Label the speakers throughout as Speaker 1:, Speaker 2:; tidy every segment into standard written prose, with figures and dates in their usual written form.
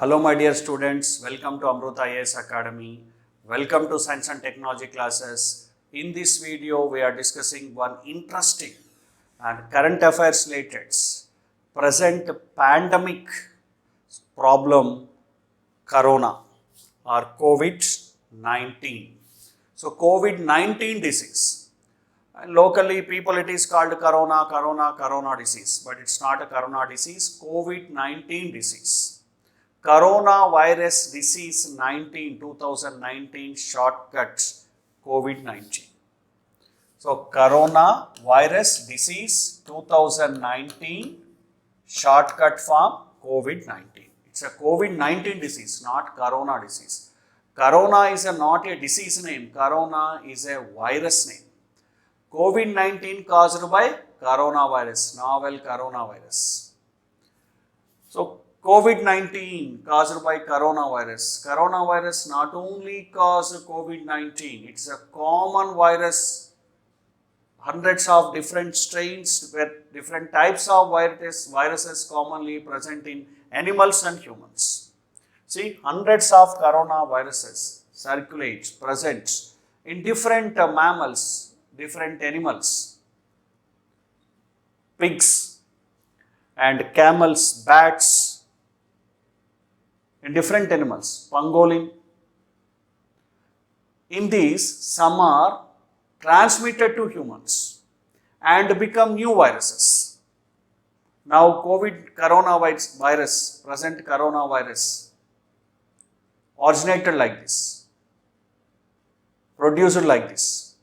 Speaker 1: Hello my dear students, welcome to Amruta IAS Academy. Welcome to Science and Technology classes. In this video, we are discussing one interesting and current affairs related present pandemic problem, Corona or COVID-19. So COVID-19 disease. And locally, people it is called corona disease, but it's not a corona disease, COVID-19 disease. Coronavirus disease 2019 shortcuts COVID-19. So coronavirus disease 2019 shortcut form COVID-19. It's a COVID-19 disease, not corona disease. Corona is not a disease name. Corona is a virus name. COVID-19 caused by coronavirus, novel coronavirus. So COVID-19 caused by coronavirus. Coronavirus not only caused COVID-19, it's a common virus. Hundreds of different strains, different types of viruses commonly present in animals and humans. See, hundreds of coronaviruses circulate, present in different mammals, different animals, pigs and camels, bats, in different animals, pangolin. In these, some are transmitted to humans and become new viruses. Now, coronavirus, present coronavirus, originated like this, produced like this.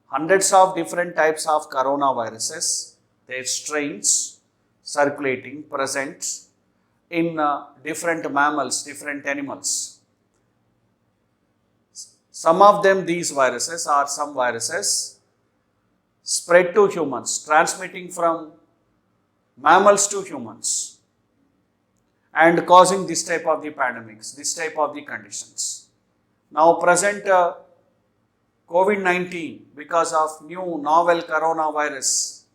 Speaker 1: Hundreds of different types of coronaviruses, their strains circulating, present in different mammals, different animals. Some of them, these viruses are some viruses spread to humans, transmitting from mammals to humans and causing this type of the pandemics, this type of the conditions. Now present COVID-19 because of new novel coronavirus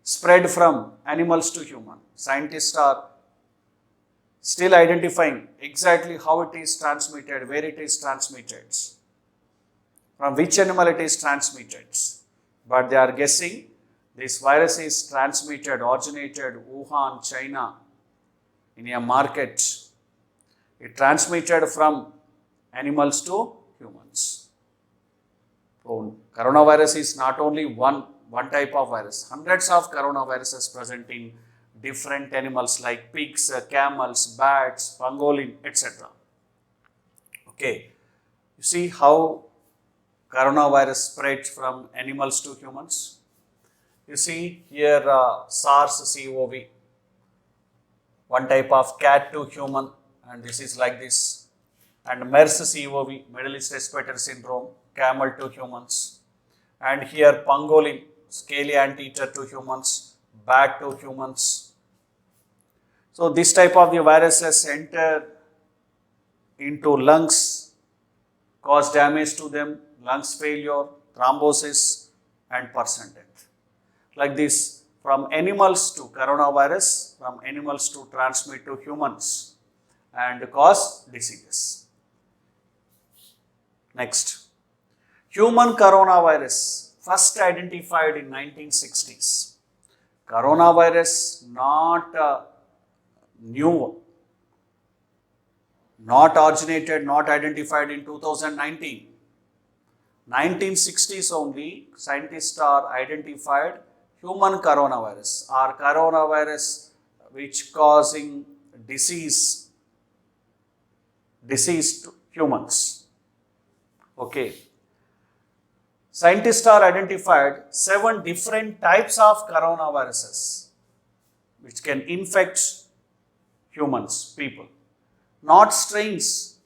Speaker 1: spread from animals to human. Scientists are still identifying exactly how it is transmitted, where it is transmitted, from which animal it is transmitted. But they are guessing this virus is transmitted, originated Wuhan, China, in a market. It transmitted from animals to humans. So, coronavirus is not only one type of virus. Hundreds of coronaviruses present in different animals like pigs, camels, bats, pangolin, etc. Okay, you see how coronavirus spread from animals to humans. You see here SARS-CoV, one type of cat to human, and this is like this. And MERS-CoV, Middle East Respiratory Syndrome, camel to humans. And here pangolin, scaly anteater to humans, bat to humans. So this type of the viruses enter into lungs, cause damage to them, lungs failure, thrombosis and person death. Like this, from animals to coronavirus, from animals to transmit to humans and cause diseases. Next, human coronavirus, first identified in 1960s. Coronavirus not new, not originated, not identified in 2019. 1960s only, scientists are identified human coronavirus or coronavirus which causing disease to humans. Okay. Scientists are identified 7 different types of coronaviruses which can infect humans, people. Not strains,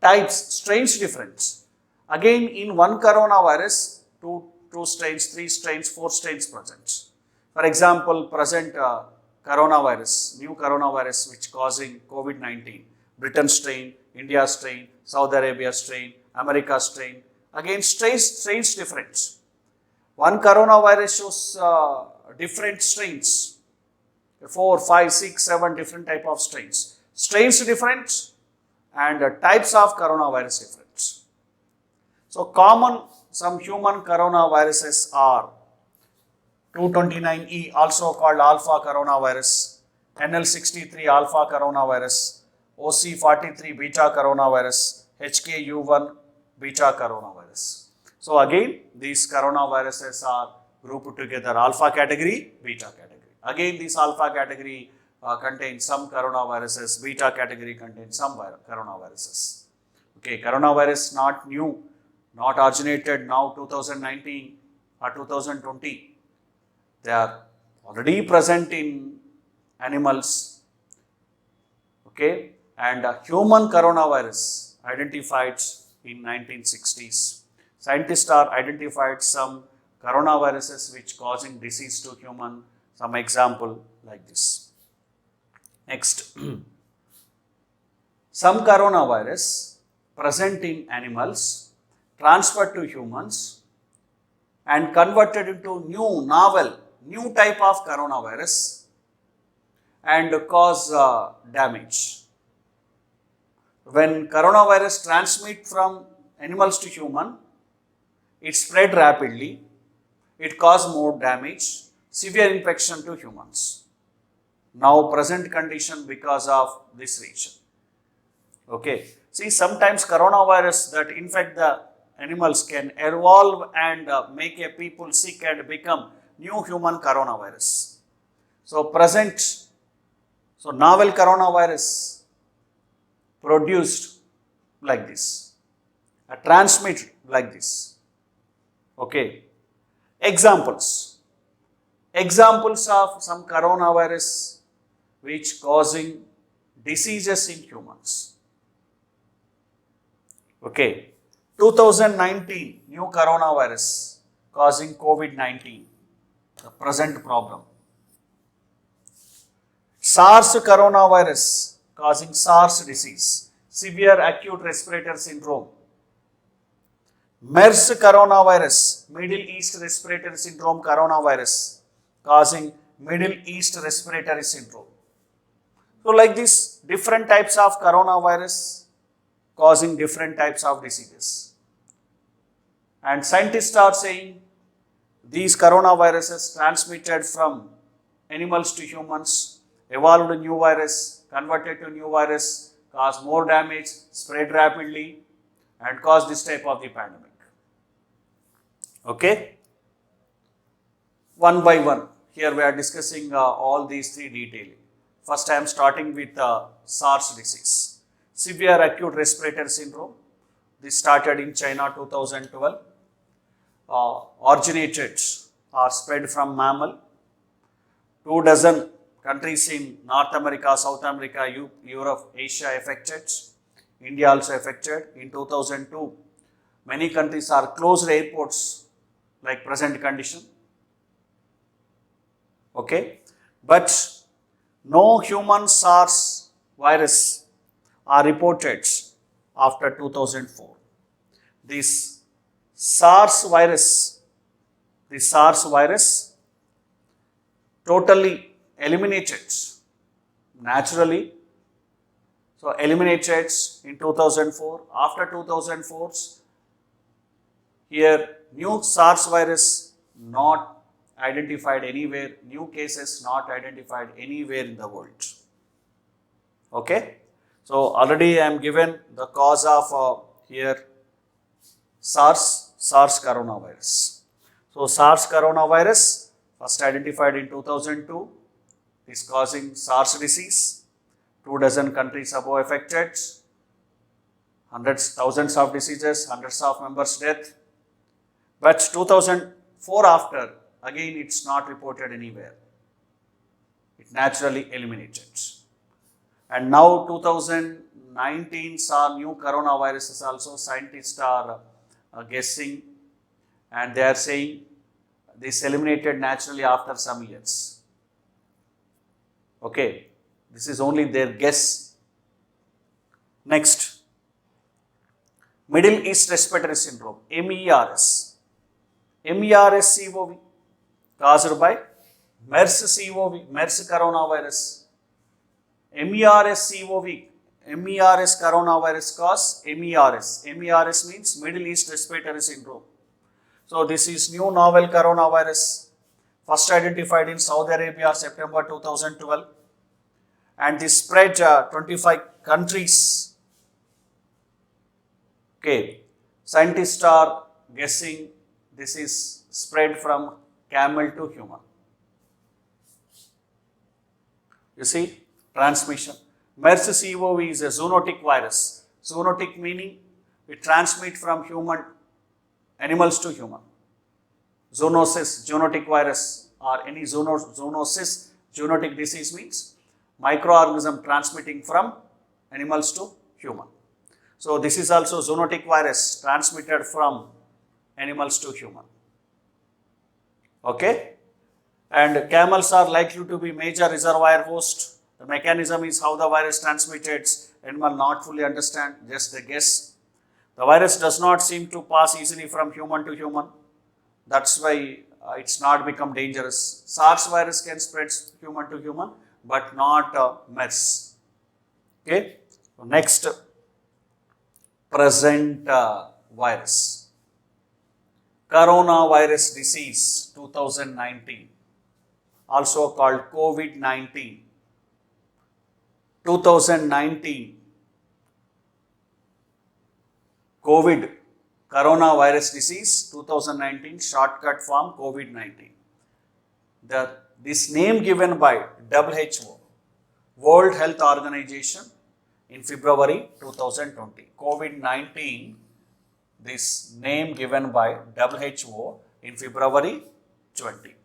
Speaker 1: types, strains different. Again, in one coronavirus, two strains, 3 strains, 4 strains present. For example, present coronavirus, new coronavirus which causing COVID-19, Britain strain, India strain, Saudi Arabia strain, America strain. Again, strains different. One coronavirus shows different strains. 4, 5, 6, 7 different type of strains. Strains different and types of coronavirus different. So common some human coronaviruses are 229E, also called alpha coronavirus, NL63 alpha coronavirus, OC43 beta coronavirus, HKU1 beta coronavirus. So again, these coronaviruses are grouped together, alpha category, beta category. Again, this alpha category contains some coronaviruses, beta category contains some coronaviruses. Okay, coronavirus not new, not originated now 2019 or 2020. They are already present in animals. Okay, and human coronavirus identified in 1960s. Scientists are identified some coronaviruses which causing disease to human. Some example like this. Next, some coronavirus present in animals transferred to humans and converted into new novel, new type of coronavirus and cause damage. When coronavirus transmit from animals to human, it spread rapidly, it caused more damage, severe infection to humans. Now present condition because of this reason. Okay, see sometimes coronavirus that infect the animals can evolve and make a people sick and become new human coronavirus. So novel coronavirus produced like this, transmitted like this. Okay, examples of some coronavirus which causing diseases in humans. Okay, 2019 new coronavirus causing COVID-19, the present problem. SARS coronavirus causing SARS disease, severe acute respiratory syndrome. MERS coronavirus, Middle East respiratory syndrome coronavirus, causing Middle East respiratory syndrome. So like this, different types of coronavirus causing different types of diseases. And scientists are saying these coronaviruses transmitted from animals to humans, evolved a new virus, converted to new virus, cause more damage, spread rapidly and cause this type of the pandemic. Okay? One by one. Here we are discussing all these three detailing. First I am starting with SARS disease. Severe acute respiratory syndrome. This started in China 2012. Originated or spread from mammal. 24 countries in North America, South America, Europe, Asia affected. India also affected. In 2002, many countries are closed airports like present condition. Okay, but no human SARS virus are reported after 2004. This SARS virus totally eliminated naturally. So eliminated in 2004. After 2004, here new SARS virus not identified anywhere, new cases not identified anywhere in the world. Okay, so already I am given the cause of here SARS coronavirus. So SARS coronavirus first identified in 2002 is causing SARS disease. 24 countries above affected, hundreds, thousands of diseases, hundreds of members death. But 2004 after, again it's not reported anywhere. It naturally eliminated. And now 2019 saw new coronaviruses also. Scientists are guessing and they are saying this eliminated naturally after some years. Okay, this is only their guess. Next, Middle East Respiratory Syndrome, MERS. MERS-CoV caused by MERS-CoV, MERS coronavirus. MERS-CoV, MERS coronavirus cause MERS. MERS means Middle East Respiratory Syndrome. So this is new novel coronavirus, first identified in Saudi Arabia, September 2012, and this spread 25 countries. Okay, scientists are guessing this is spread from camel to human. You see, transmission. MERS-CoV is a zoonotic virus. Zoonotic meaning it transmits from animals to human. Zoonosis, zoonotic virus, or any zoonosis, zoonotic disease means microorganism transmitting from animals to human. So this is also zoonotic virus transmitted from animals to human. Okay? And camels are likely to be major reservoir host. The mechanism is how the virus transmitted. Animal not fully understand, just a guess. The virus does not seem to pass easily from human to human. That's why it's not become dangerous. SARS virus can spread human to human, but not MERS. Okay. So next, present virus. Coronavirus disease 2019, also called COVID-19. 2019, COVID, coronavirus disease 2019, shortcut form COVID-19. This name given by WHO, World Health Organization, in February 2020. COVID-19, this name given by WHO in February 20.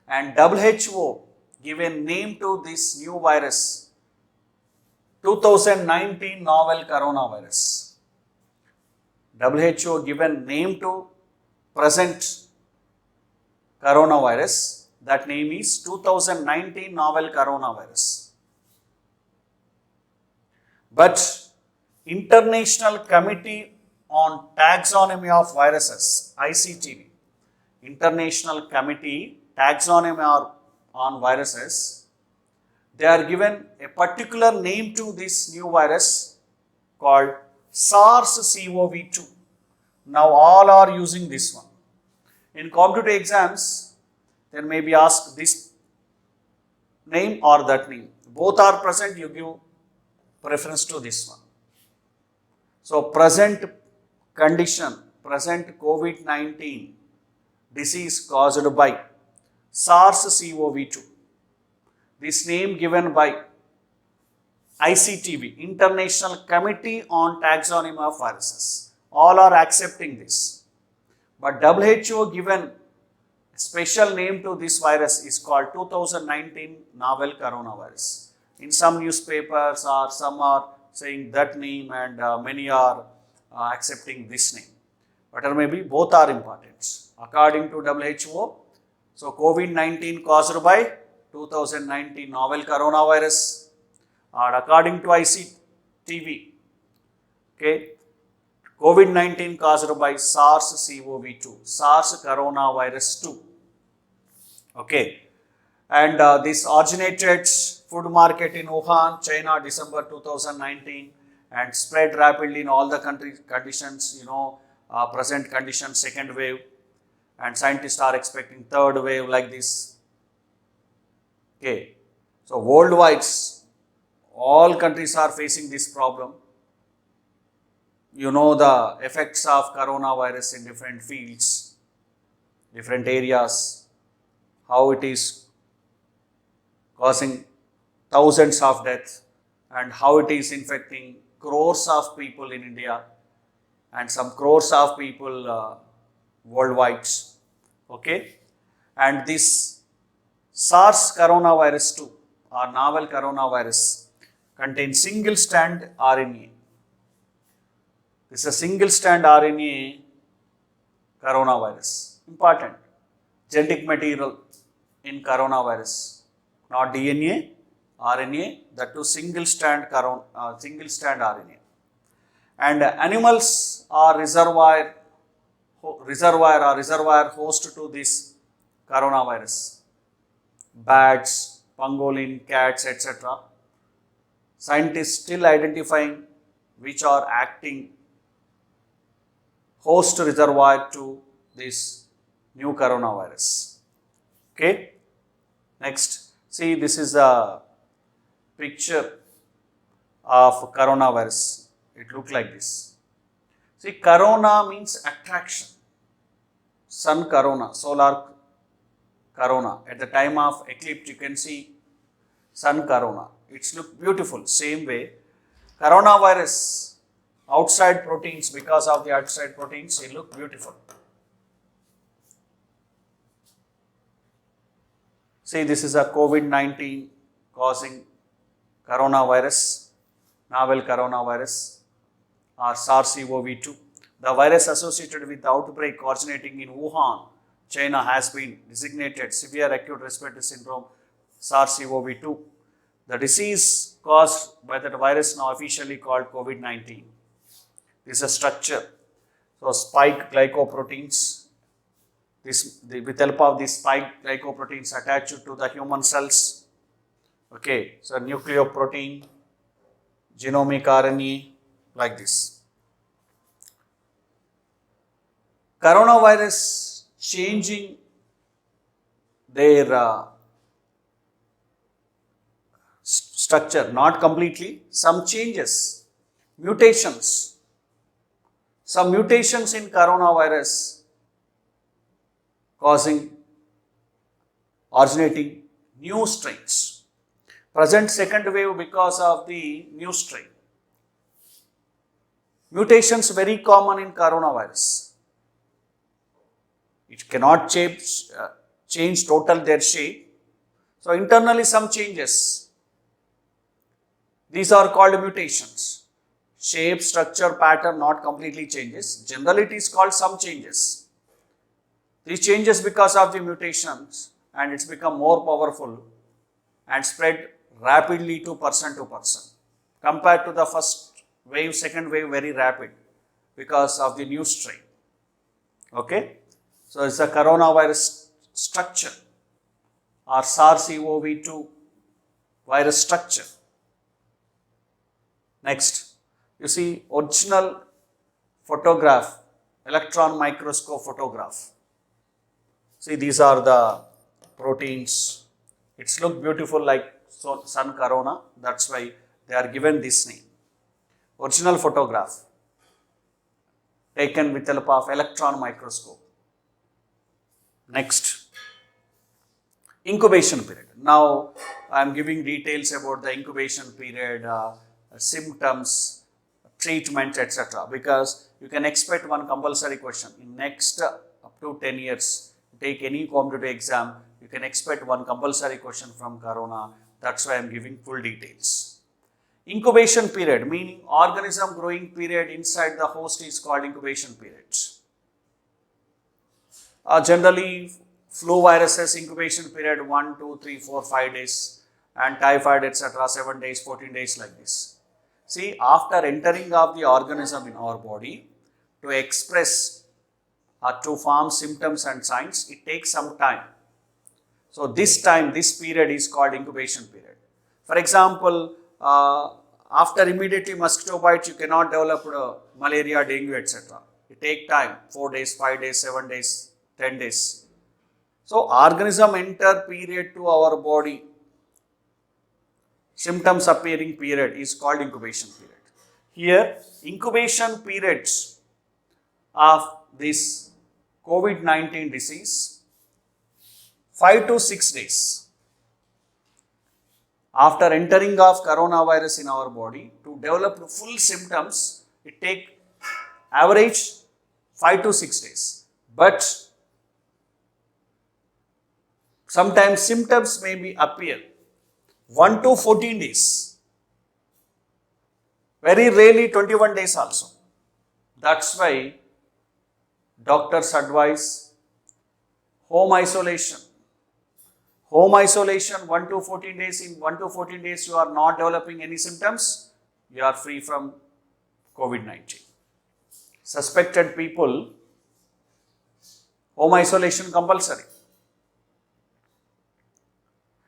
Speaker 1: And WHO given name to this new virus, 2019 novel coronavirus. WHO given name to present coronavirus, that name is 2019 novel coronavirus. But International Committee on Taxonomy of Viruses, ICTV, International Committee Taxonomy on Viruses, they are given a particular name to this new virus called SARS-CoV-2. Now all are using this one. In competitive exams, there may be asked this name or that name. Both are present, you give preference to this one. So present condition, present COVID-19 disease caused by SARS-CoV-2. This name given by ICTV, International Committee on Taxonomy of Viruses. All are accepting this. But WHO given a special name to this virus is called 2019 novel coronavirus. In some newspapers or some are saying that name and many are accepting this name. But maybe both are important. According to WHO, so COVID-19 caused by 2019 novel coronavirus. And according to ICTV, okay, COVID-19 caused by SARS-CoV-2, SARS coronavirus 2. Okay, and this originated food market in Wuhan, China, December 2019, and spread rapidly in all the countries. Conditions, present conditions, second wave, and scientists are expecting third wave like this. Okay, so worldwide, all countries are facing this problem. You know the effects of coronavirus in different fields, different areas, how it is causing thousands of deaths and how it is infecting crores of people in India and some crores of people worldwide. Okay, and this SARS coronavirus 2 or novel coronavirus contains single strand RNA. This is a single strand RNA coronavirus. Important. Genetic material in coronavirus. Not DNA, RNA, that too single strand RNA. And animals are reservoir host to this coronavirus. bats, pangolin, cats, etc. Scientists still identifying which are acting host reservoir to this new coronavirus. Okay. Next, see, this is a picture of coronavirus. It looked like this. See, corona means attraction. Sun corona, solar corona. At the time of eclipse, you can see sun corona. It's look beautiful. Same way, coronavirus, outside proteins, because of the outside proteins, it look beautiful. See, this is a COVID-19 causing coronavirus, novel coronavirus, or SARS-CoV-2. The virus associated with the outbreak originating in Wuhan, China, has been designated severe acute respiratory syndrome SARS-CoV-2. The disease caused by that virus now officially called COVID-19. This is a structure. So spike glycoproteins. With help of these spike glycoproteins attached to the human cells. Okay, so nucleoprotein, genomic RNA, like this. Coronavirus changing their structure, not completely, some changes, mutations. Some mutations in coronavirus originating new strains. Present second wave because of the new strain. Mutations very common in coronavirus. It cannot change total their shape. So internally some changes. These are called mutations. Shape, structure, pattern not completely changes. Generally it is called some changes. These changes because of the mutations, and it's become more powerful and spread rapidly to person. Compared to the first wave, second wave very rapid because of the new strain. Okay. So it's the coronavirus structure or SARS-CoV-2 virus structure. Next, you see original photograph, electron microscope photograph. See, these are the proteins. It's look beautiful like sun corona. That's why they are given this name. Original photograph taken with help of electron microscope. Next, incubation period. Now, I am giving details about the incubation period, symptoms, treatment, etc. Because you can expect one compulsory question in next up to 10 years. Take any competitive exam, you can expect one compulsory question from corona. That's why I am giving full details. Incubation period, meaning organism growing period inside the host, is called incubation period. Generally, flu viruses incubation period 1, 2, 3, 4, 5 days, and typhoid, etc. 7 days, 14 days, like this. See, after entering of the organism in our body, to express to form symptoms and signs, it takes some time. So this period is called incubation period. For example, after immediately mosquito bites, you cannot develop malaria, dengue, etc. It takes time, 4 days, 5 days, 7 days, 10 days. So organism enter period to our body, symptoms appearing period is called incubation period. Here, incubation periods of this COVID-19 disease, 5 to 6 days. After entering of coronavirus in our body, to develop full symptoms, it takes average 5 to 6 days. But sometimes symptoms may be appear 1 to 14 days. Very rarely 21 days also. That's why doctors advise home isolation. Home isolation 1 to 14 days. In 1 to 14 days, you are not developing any symptoms, you are free from COVID-19. Suspected people, home isolation compulsory.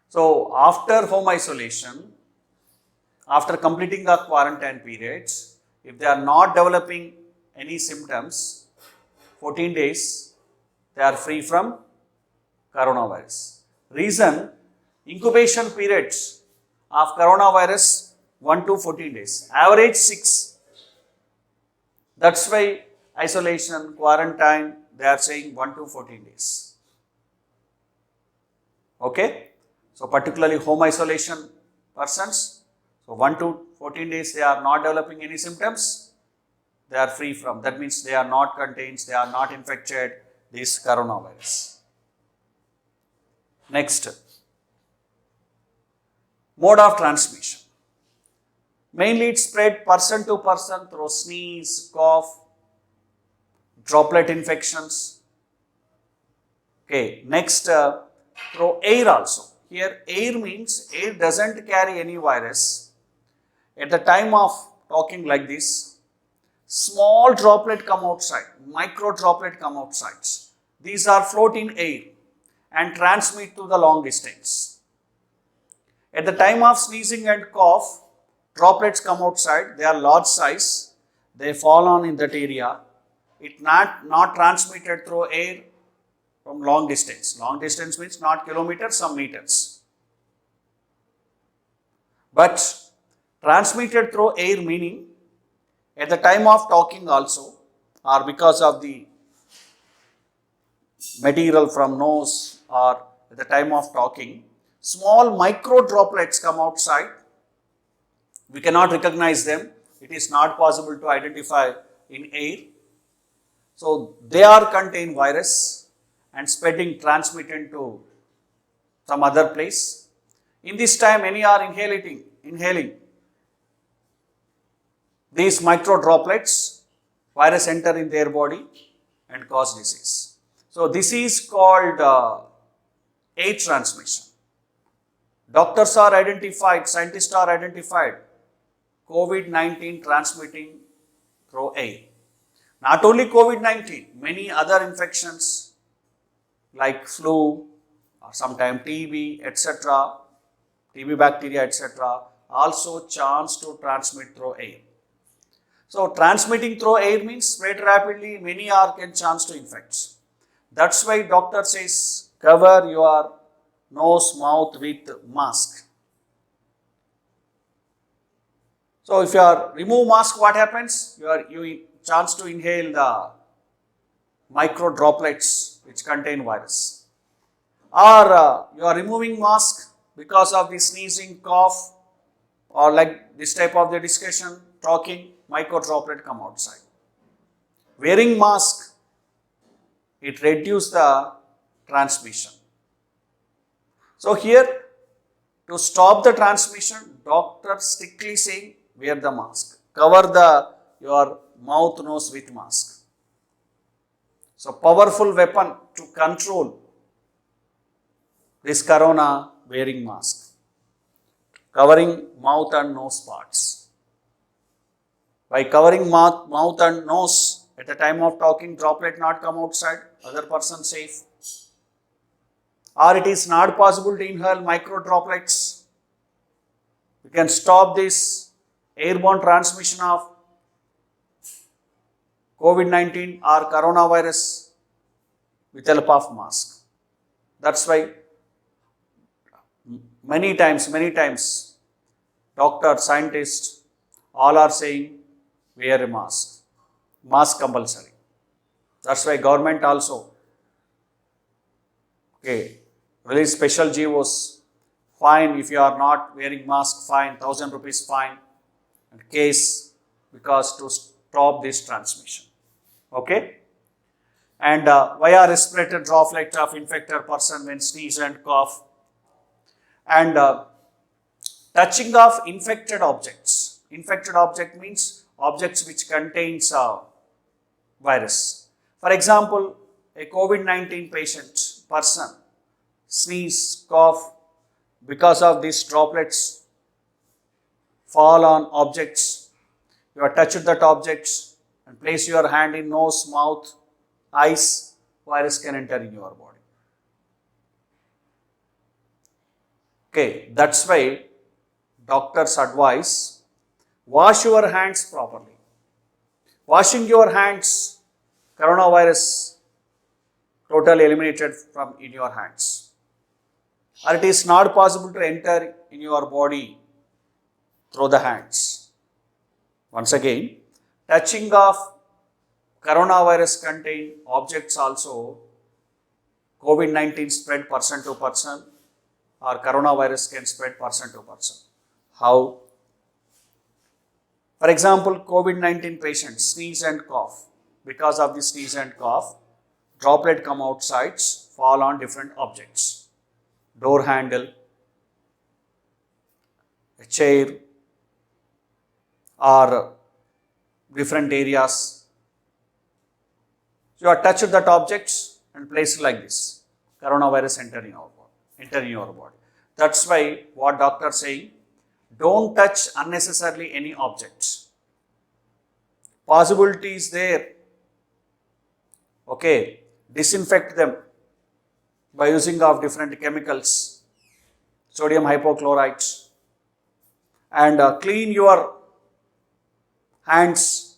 Speaker 1: So after home isolation, after completing the quarantine periods, if they are not developing any symptoms, 14 days, they are free from coronavirus. Reason, incubation periods of coronavirus 1 to 14 days, average 6. That's why isolation, quarantine, they are saying 1 to 14 days. Okay? So particularly home isolation persons, so 1 to 14 days they are not developing any symptoms, they are free from. That means they are not contained, they are not infected this coronavirus. Next, mode of transmission. Mainly it spread person to person through sneeze, cough, droplet infections. Okay, next through air also. Here air means air doesn't carry any virus. At the time of talking like this, small droplet come outside, micro droplet come outside. These are float in air and transmit to the long distance. At the time of sneezing and cough, droplets come outside, they are large size, they fall on in that area. It not transmitted through air from long distance. Long distance means not kilometers, some meters. But transmitted through air meaning at the time of talking also, or because of the material from nose, or at the time of talking, small micro droplets come outside. We cannot recognize them. It is not possible to identify in air. So they are contain virus and spreading, transmitting to some other place. In this time, many are inhaling these micro droplets, virus enter in their body and cause disease. So this is called air transmission. Doctors are identified, scientists are identified COVID-19 transmitting through air. Not only COVID-19, many other infections like flu or sometimes TB, etc., TB bacteria, etc., also chance to transmit through air. So transmitting through air means spread rapidly, many are can chance to infect. That's why doctor says cover your nose, mouth with mask. So if you are remove mask, what happens? You chance to inhale the micro droplets which contain virus. Or you are removing mask because of the sneezing, cough, or like this type of the discussion, talking, micro droplet come outside. Wearing mask, it reduces the transmission. So here, to stop the transmission, doctor strictly saying wear the mask. Cover your mouth, nose with mask. So powerful weapon to control this corona, wearing mask. Covering mouth and nose parts. By covering mouth and nose, at the time of talking, droplet not come outside, other person safe. Or it is not possible to inhale micro droplets. We can stop this airborne transmission of COVID-19 or coronavirus with the help of mask. That's why many times, doctors, scientists, all are saying wear a mask. Mask compulsory. That's why government also release special GOs. Fine if you are not wearing mask, fine, 1,000 rupees fine, and case because to stop this transmission. Okay? And via respiratory droplet of infected person when sneeze and cough. And touching of infected objects. Infected object means objects which contains virus. For example, a COVID-19 patient person sneeze, cough, because of these droplets fall on objects. You have touched that object and place your hand in nose, mouth, eyes, virus can enter in your body. Okay, that's why doctors advise wash your hands properly. Washing your hands, coronavirus totally eliminated from in your hands. Or it is not possible to enter in your body through the hands. Once again, touching of coronavirus contained objects also, COVID-19 spread person to person or coronavirus can spread person to person. How? For example, COVID-19 patients sneeze and cough. Because of the sneeze and cough, droplet come outside, fall on different objects. Door handle, a chair, or different areas. You are touched that objects and placed like this. Coronavirus enter in your body. That's why what doctor saying, don't touch unnecessarily any objects. Possibility is there. Okay, disinfect them by using of different chemicals, sodium hypochlorite, and clean your hands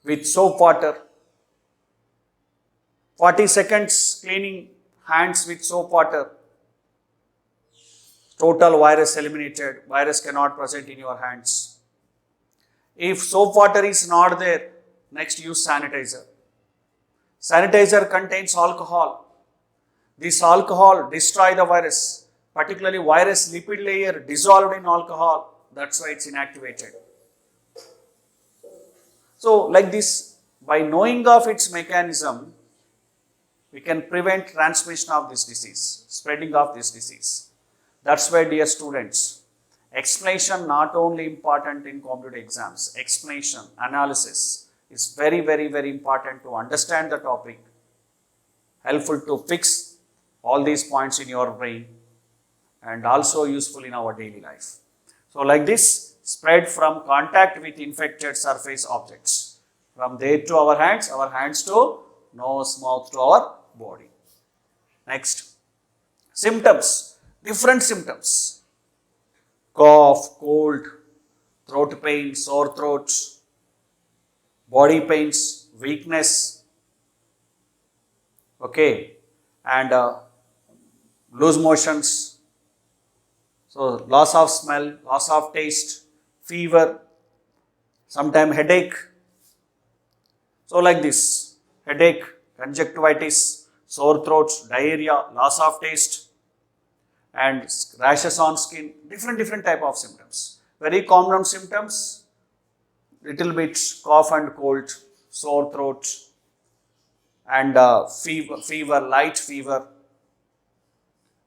Speaker 1: with soap water. 40 seconds cleaning hands with soap water. Total virus eliminated. Virus cannot present in your hands. If soap water is not there, next use sanitizer. Sanitizer contains alcohol. This alcohol destroys the virus, particularly virus lipid layer dissolved in alcohol. That's why it's inactivated. So like this, by knowing of its mechanism, we can prevent transmission of this disease, spreading of this disease. That's why, dear students, explanation not only important in competitive exams, explanation, analysis is very, very, very important to understand the topic, helpful to fix all these points in your brain and also useful in our daily life. So like this, spread from contact with infected surface objects. From there to our hands to nose, mouth to our body. Next, symptoms, different symptoms. Cough, cold, throat pain, sore throat, body pains, weakness, okay, and loose motions, so loss of smell, loss of taste, fever, sometimes headache. So like this, headache, conjunctivitis, sore throat, diarrhea, loss of taste, and rashes on skin, different type of symptoms. Very common symptoms, little bit cough and cold, sore throat, and fever, light fever,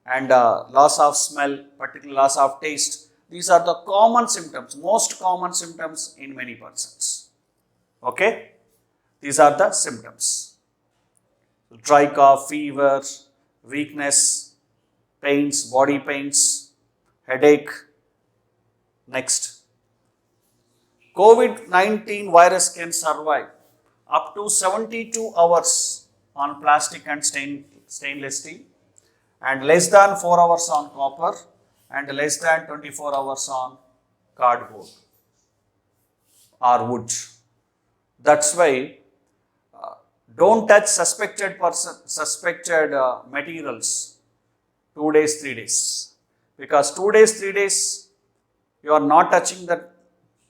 Speaker 1: and loss of smell, particular loss of taste. These are the common symptoms, most common symptoms in many persons. Okay, these are the symptoms. Dry cough, fever, weakness, pains, body pains, headache. Next, COVID-19 virus can survive up to 72 hours on plastic and stainless steel, and less than 4 hours on copper, and less than 24 hours on cardboard or wood. That's why don't touch suspected materials 2 days, 3 days, because 2 days, 3 days you are not touching that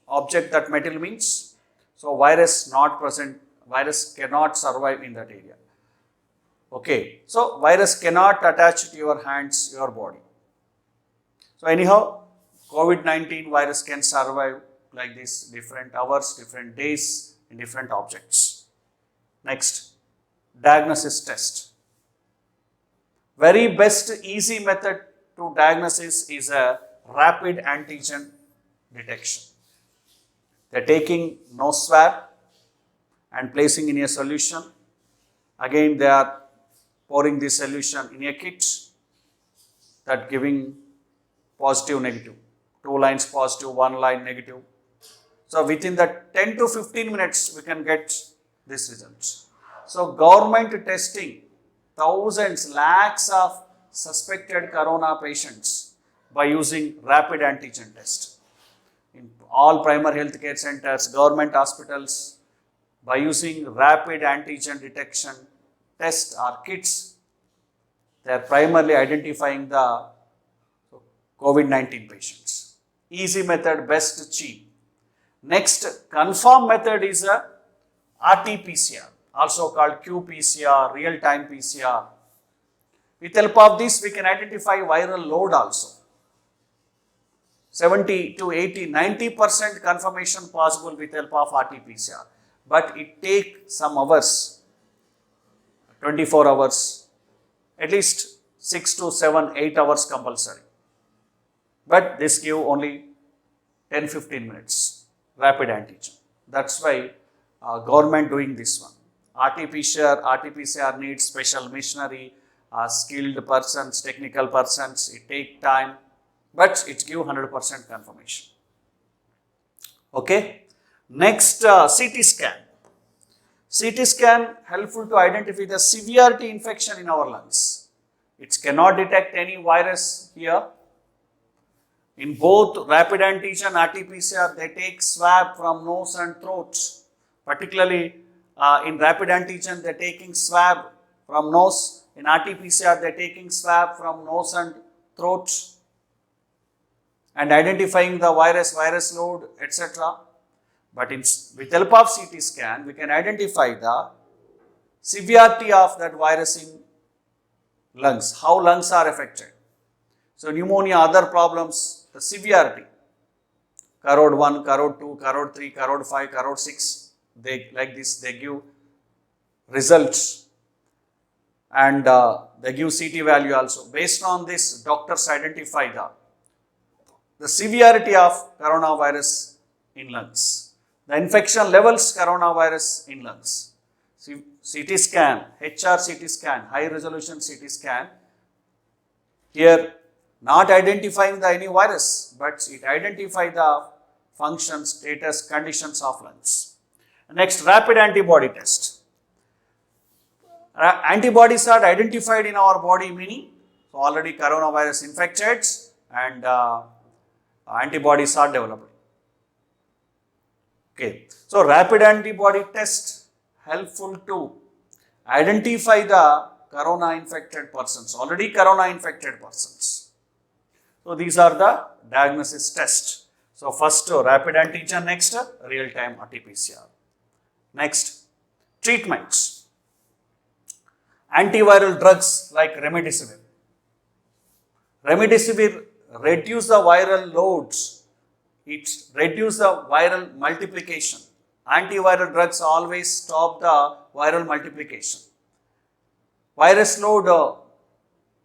Speaker 1: object, that metal means, so virus not present, virus cannot survive in that area. Okay, so virus cannot attach to your hands, your body. So anyhow, COVID-19 virus can survive like this, different hours, different days, in different objects. Next, diagnosis test. Very best easy method to diagnosis is a rapid antigen detection. They are taking nose swab and placing in a solution. Again, they are pouring this solution in a kit, that giving positive, negative. 2 lines positive, 1 line negative. So within that 10 to 15 minutes, we can get this result. So government testing thousands, lakhs of suspected corona patients by using rapid antigen test. In all primary health care centers, government hospitals, by using rapid antigen detection test or kits, they are primarily identifying the COVID-19 patients. Easy method, best, cheap. Next, confirm method is a RT-PCR, also called qPCR, real-time PCR. With help of this, we can identify viral load also. 70 to 80, 90% confirmation possible with help of RT-PCR. But it takes some hours, 24 hours, at least 6 to 7, 8 hours compulsory. But this give only 10-15 minutes, rapid antigen. That's why government doing this one. RT-PCR needs special machinery, skilled persons, technical persons, it take time, but it give 100% confirmation. Okay. Next, CT scan. CT scan helpful to identify the severity infection in our lungs. It cannot detect any virus here. In both rapid antigen and RT-PCR, they take swab from nose and throat. Particularly in rapid antigen, they are taking swab from nose. In RT-PCR, they are taking swab from nose and throat and identifying the virus load, etc. But with help of CT scan, we can identify the severity of that virus in lungs, how lungs are affected. So pneumonia, other problems, the severity, corrode 1, corrode 2, corrode 3, corrode 5, corrode 6, they give results and they give CT value also. Based on this, doctors identify the severity of coronavirus in lungs, the infection levels coronavirus in lungs. CT scan, HR CT scan, high resolution CT scan, here not identifying the any virus, but it identify the function, status, conditions of lungs. Next, rapid antibody test. Antibodies are identified in our body, meaning so already coronavirus infected and antibodies are developed. Okay, so rapid antibody test helpful to identify the corona infected persons, already corona infected persons. So these are the diagnosis tests. So first rapid antigen, next real-time RT-PCR. Next, treatments. Antiviral drugs like remdesivir. Remdesivir reduce the viral loads. It reduces the viral multiplication. Antiviral drugs always stop the viral multiplication. Virus load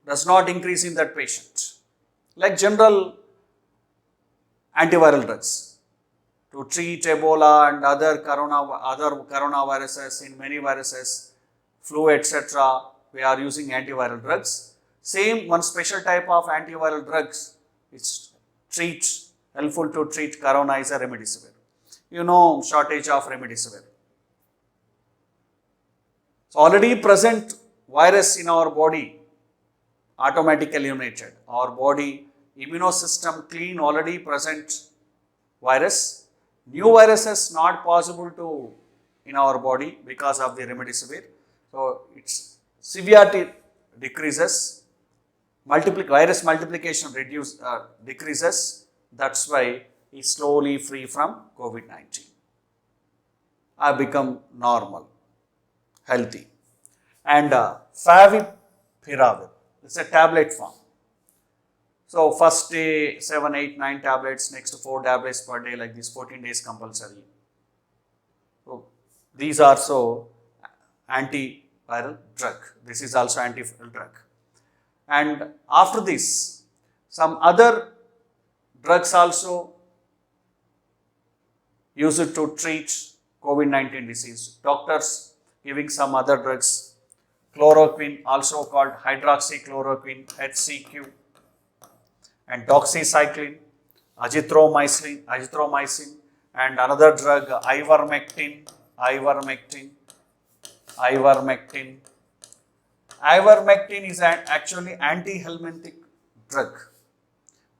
Speaker 1: does not increase in that patient. Like general antiviral drugs to treat Ebola and other coronaviruses, in many viruses, flu, etc. We are using antiviral drugs. Same one special type of antiviral drugs which helpful to treat corona is a remdesivir. You know, shortage of remdesivir. So already present virus in our body automatically eliminated. Our body immunosystem clean already present virus. New viruses not possible to in our body because of the remdesivir. So its severity decreases, virus multiplication decreases. That's why is slowly free from COVID-19. I become normal, healthy. And favipiravir, it's a tablet form. So first day 7, 8, 9 tablets, next 4 tablets per day, like this, 14 days compulsory. So these are so antiviral drug. This is also antiviral drug. And after this, some other drugs also used to treat COVID-19 disease. Doctors giving some other drugs, chloroquine, also called hydroxychloroquine, HCQ, and doxycycline, azithromycin, and another drug, ivermectin, Ivermectin is actually anti-helminthic drug,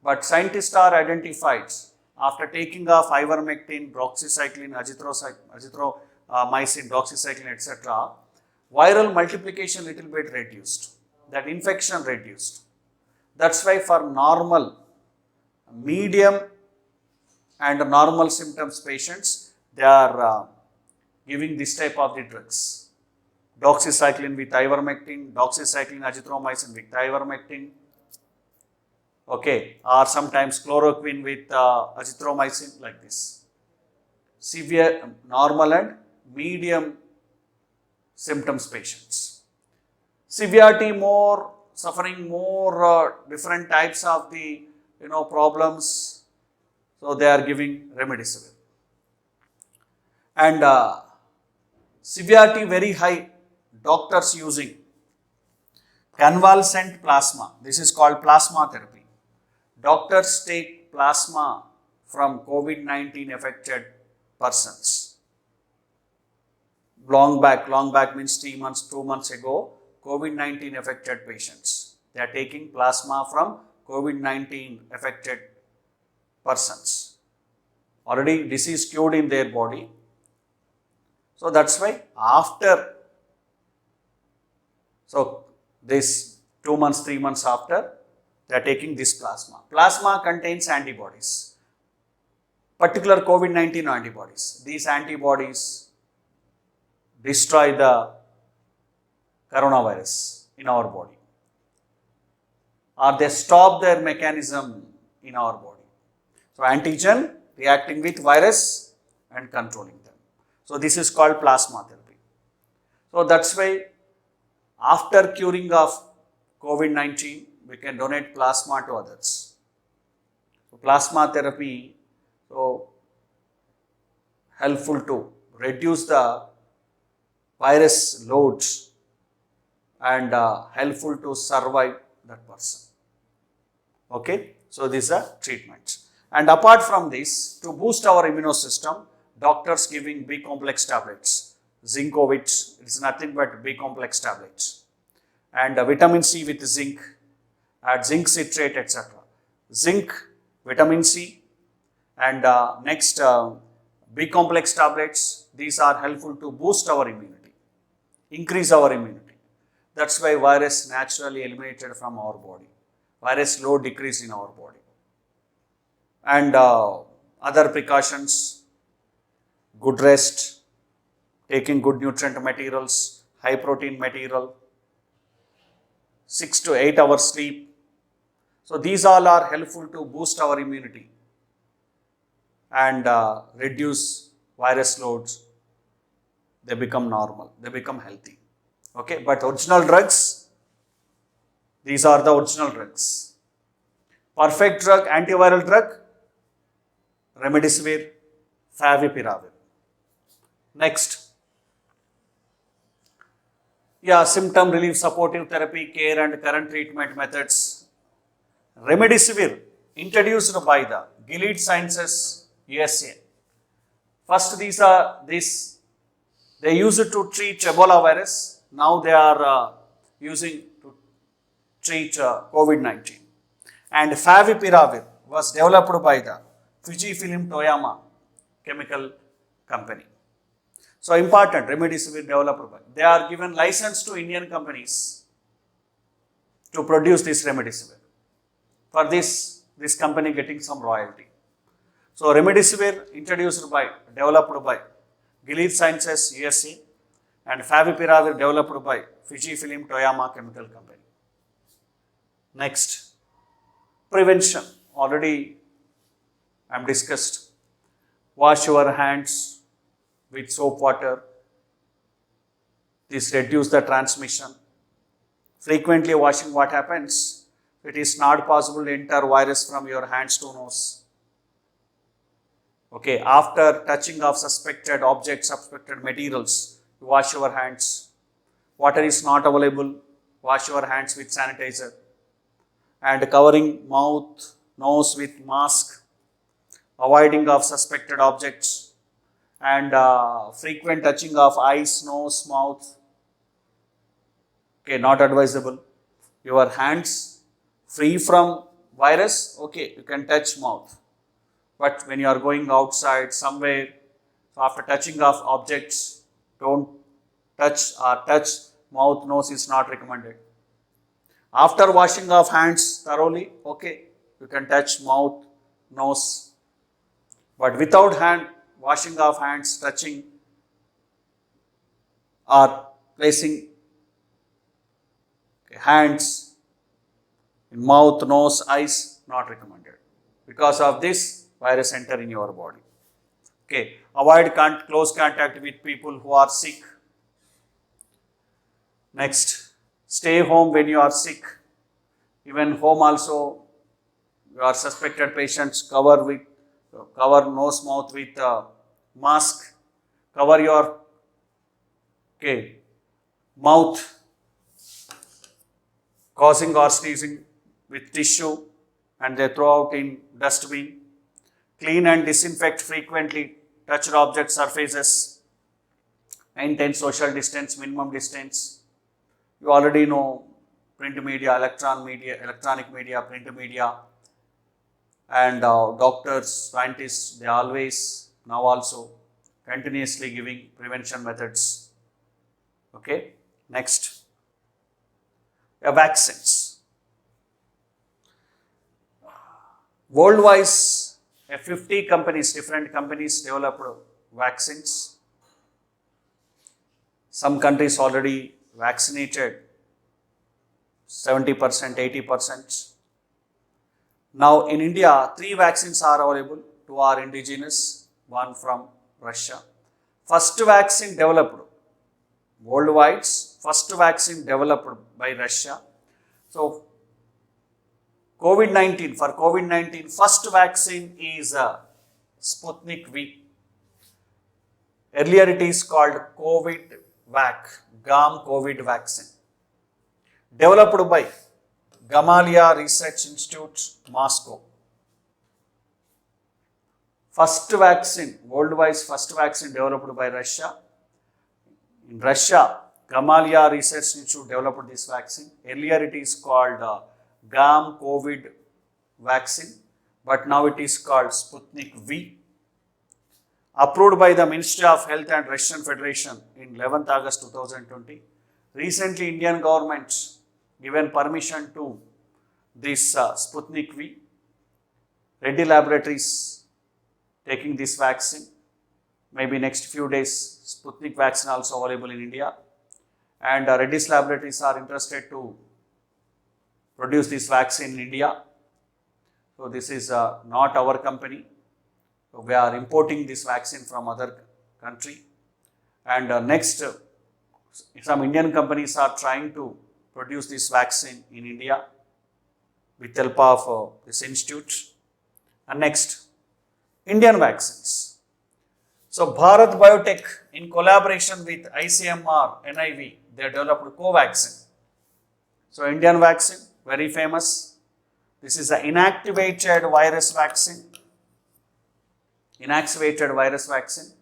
Speaker 1: but scientists are identified after taking of ivermectin, doxycycline, azithromycin, doxycycline, etc. Viral multiplication little bit reduced, that infection reduced. That's why for normal, medium and normal symptoms patients, they are giving this type of the drugs. Doxycycline with ivermectin, doxycycline, azithromycin with ivermectin, okay, or sometimes chloroquine with azithromycin, like this. Severe, normal and medium symptoms patients. Severity more, suffering more, different types of the problems, so they are giving remdesivir. And severity very high, doctors using convalescent plasma. This is called plasma therapy. Doctors take plasma from COVID-19 affected persons. Long back means 3 months, 2 months ago, COVID-19 affected patients. They are taking plasma from COVID-19 affected persons. Already disease cured in their body. So that's why after, so this 2 months, 3 months after, they are taking this plasma. Plasma contains antibodies, particular COVID-19 antibodies. These antibodies destroy the coronavirus in our body, or they stop their mechanism in our body. So antigen reacting with virus and controlling them. So this is called plasma therapy. So that's why after curing of COVID-19, we can donate plasma to others. So plasma therapy, so helpful to reduce the virus loads and helpful to survive that person. Okay, so these are treatments. And apart from this, to boost our immune system, doctors giving B complex tablets, Zincovit, it's nothing but B complex tablets, and vitamin C with zinc, add zinc citrate, etc. Zinc, vitamin C, and next B complex tablets. These are helpful to boost our immunity, increase our immunity. That's why virus naturally eliminated from our body. Virus load decrease in our body. And other precautions, good rest, taking good nutrient materials, high protein material, 6 to 8 hours sleep. So these all are helpful to boost our immunity and reduce virus loads. They become normal, they become healthy. Okay, but original drugs, these are the original drugs. Perfect drug, antiviral drug, remdesivir, favipiravir. Next, symptom relief, supportive therapy, care and current treatment methods. Remdesivir, introduced by the Gilead Sciences, USA. First, they use it to treat Ebola virus. Now they are using to treat COVID-19. And favipiravir was developed by the Fujifilm Toyama chemical company. So important, remdesivir developed by. They are given license to Indian companies to produce this remdesivir. For this company getting some royalty. So remdesivir developed by Gilead Sciences, USA, and favipiravir developed by Fujifilm Toyama chemical company. Next, prevention. Already I am discussed. Wash your hands with soap water. This reduces the transmission. Frequently washing, what happens? It is not possible to enter virus from your hands to nose. Okay, after touching of suspected objects, suspected materials, you wash your hands. Water is not available, wash your hands with sanitizer. And covering mouth, nose with mask, avoiding of suspected objects, and frequent touching of eyes, nose, mouth. Okay, not advisable. Your hands free from virus, okay, you can touch mouth. But when you are going outside somewhere, so after touching of objects, don't touch mouth, nose is not recommended. After washing of hands thoroughly, okay, you can touch mouth, nose, but without hand washing of hands, touching or placing hands in mouth, nose, eyes, not recommended. Because of this, virus enter in your body. Okay, avoid close contact with people who are sick. Next, stay home when you are sick. Even home also, you are suspected patients, cover nose, mouth with mask, cover your mouth, causing or sneezing with tissue, and they throw out in dustbin. Clean and disinfect frequently touched object surfaces. Maintain social distance, minimum distance. You already know print media, electronic media, print media, and doctors, scientists, they always now also continuously giving prevention methods. Okay, next, vaccines. Worldwide, 50 companies, different companies developed vaccines. Some countries already vaccinated 70%, 80%. Now in India, 3 vaccines are available. 2 are indigenous, 1 from Russia. First vaccine developed worldwide, first vaccine developed by Russia. So COVID-19, for COVID-19, first vaccine is Sputnik V. Earlier it is called COVID-Vac, GAM COVID vaccine. Developed by Gamaleya Research Institute, Moscow. First vaccine, worldwide first vaccine developed by Russia. In Russia, Gamaleya Research Institute developed this vaccine. Earlier it is called GAM COVID vaccine, but now it is called Sputnik V. Approved by the Ministry of Health and Russian Federation in 11th August 2020. Recently, Indian government given permission to this Sputnik V. Reddy Laboratories taking this vaccine. Maybe next few days, Sputnik vaccine also available in India. And Reddy's Laboratories are interested to produce this vaccine in India. So this is not our company. So we are importing this vaccine from other country. And next, some Indian companies are trying to produce this vaccine in India with help of this institute. And next, Indian vaccines. So Bharat Biotech, in collaboration with ICMR, NIV, they developed Covaxin. So Indian vaccine, very famous. This is an inactivated virus vaccine. Inactivated virus vaccine.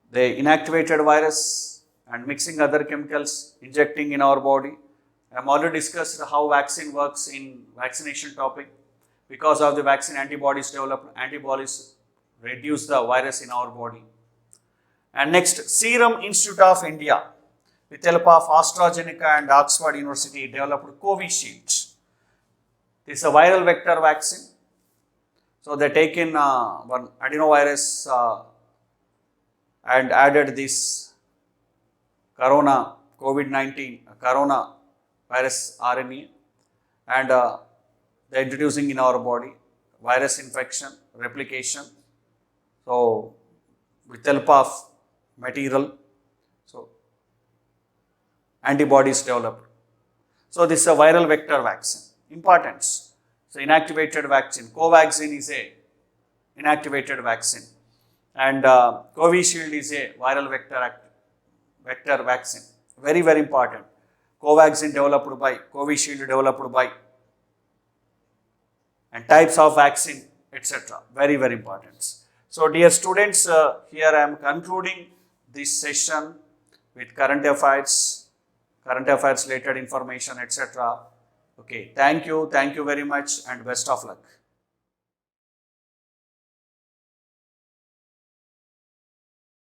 Speaker 1: They inactivated virus and mixing other chemicals, injecting in our body. I have already discussed how vaccine works in vaccination topic. Because of the vaccine, antibodies developed, antibodies reduce the virus in our body. And next, Serum Institute of India, with help of AstraZeneca and Oxford University, developed Covishield. This is a viral vector vaccine. So they taken one adenovirus and added this COVID-19 corona virus RNA, and they are introducing in our body virus infection, replication. So with help of material, so antibodies developed. So this is a viral vector vaccine. Importance. So inactivated vaccine. Covaxin is a inactivated vaccine, and Covishield is a viral vector vaccine. Very, very important. Covaxin developed by, Covishield developed by, and types of vaccine, etc. Very, very important. So dear students, here I am concluding this session with current affairs. current affairs related information, etc. Okay, thank you very much and best of luck.